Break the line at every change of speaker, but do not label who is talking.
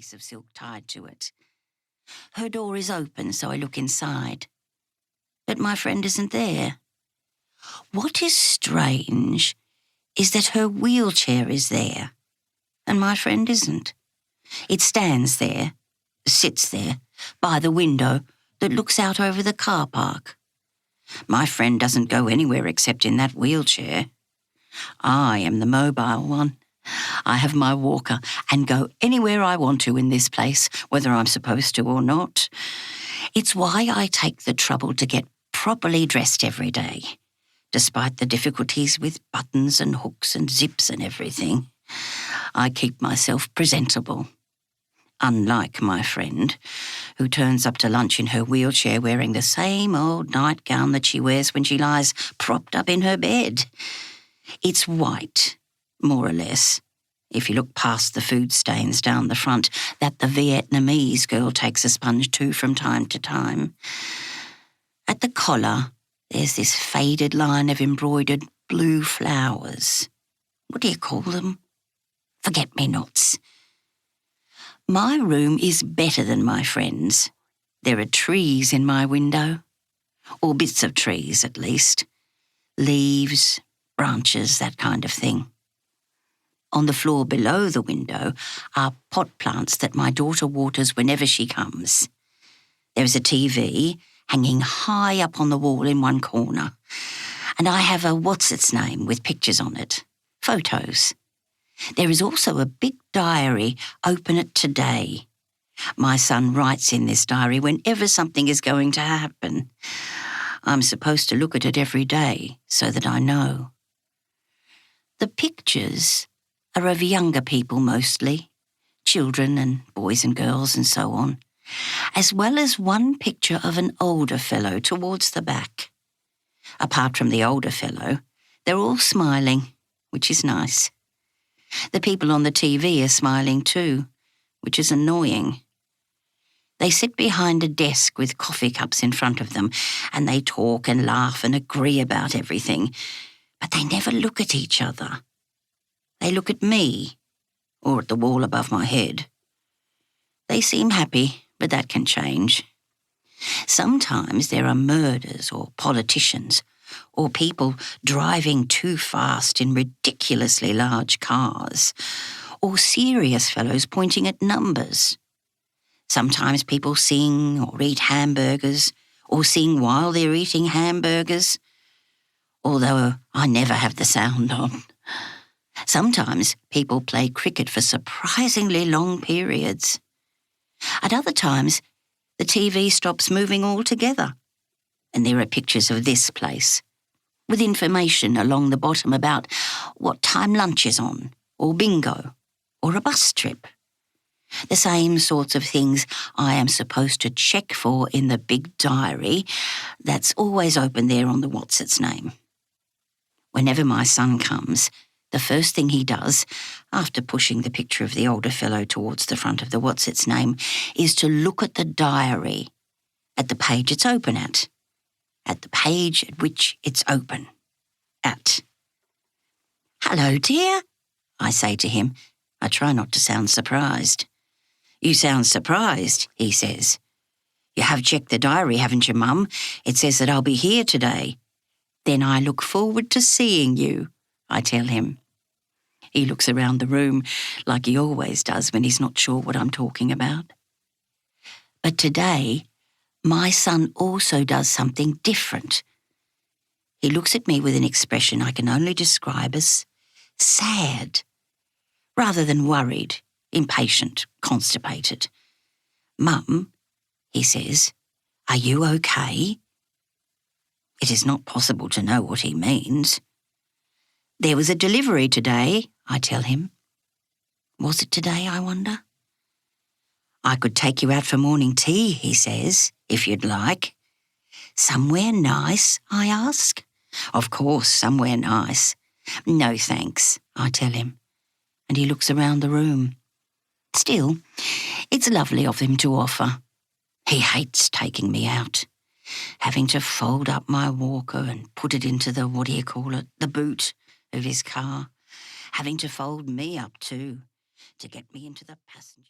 piece of silk tied to it. Her door is open, so I look inside. But my friend isn't there. What is strange is that her wheelchair is there, and my friend isn't. It stands there, sits there, by the window that looks out over the car park. My friend doesn't go anywhere except in that wheelchair. I am the mobile one. I have my walker and go anywhere I want to in this place, whether I'm supposed to or not. It's why I take the trouble to get properly dressed every day, despite the difficulties with buttons and hooks and zips and everything. I keep myself presentable. Unlike my friend, who turns up to lunch in her wheelchair wearing the same old nightgown that she wears when she lies propped up in her bed. It's white, more or less, if you look past the food stains down the front that the Vietnamese girl takes a sponge to from time to time. At the collar, there's this faded line of embroidered blue flowers. What do you call them? Forget-me-nots. My room is better than my friend's. There are trees in my window, or bits of trees at least. Leaves, branches, that kind of thing. On the floor below the window are pot plants that my daughter waters whenever she comes. There's a TV hanging high up on the wall in one corner, and I have a what's-its-name with pictures on it, photos. There is also a big diary open at today. My son writes in this diary whenever something is going to happen. I'm supposed to look at it every day so that I know. The pictures are of younger people mostly, children and boys and girls and so on, as well as one picture of an older fellow towards the back. Apart from the older fellow, they're all smiling, which is nice. The people on the TV are smiling too, which is annoying. They sit behind a desk with coffee cups in front of them, and they talk and laugh and agree about everything, but they never look at each other. They look at me, or at the wall above my head. They seem happy, but that can change. Sometimes there are murders or politicians, or people driving too fast in ridiculously large cars, or serious fellows pointing at numbers. Sometimes people sing or eat hamburgers, or sing while they're eating hamburgers, although I never have the sound on. Sometimes people play cricket for surprisingly long periods. At other times, the TV stops moving altogether, and there are pictures of this place, with information along the bottom about what time lunch is on, or bingo, or a bus trip. The same sorts of things I am supposed to check for in the big diary that's always open there on the what's-its-name. Whenever my son comes, the first thing he does, after pushing the picture of the older fellow towards the front of the what's-its-name, is to look at the diary, at the page it's open at the page at which it's open at. "Hello, dear," I say to him. I try not to sound surprised. "You sound surprised," he says. "You have checked the diary, haven't you, Mum? It says that I'll be here today." "Then I look forward to seeing you," I tell him. He looks around the room like he always does when he's not sure what I'm talking about. But today, my son also does something different. He looks at me with an expression I can only describe as sad, rather than worried, impatient, constipated. "Mum," he says, "are you okay?" It is not possible to know what he means. "There was a delivery today," I tell him. Was it today, I wonder? "I could take you out for morning tea," he says, "if you'd like." "Somewhere nice?" I ask. "Of course, somewhere nice." "No, thanks," I tell him, and he looks around the room. Still, it's lovely of him to offer. He hates taking me out, having to fold up my walker and put it into the, the boot of his car, having to fold me up too, to get me into the passenger.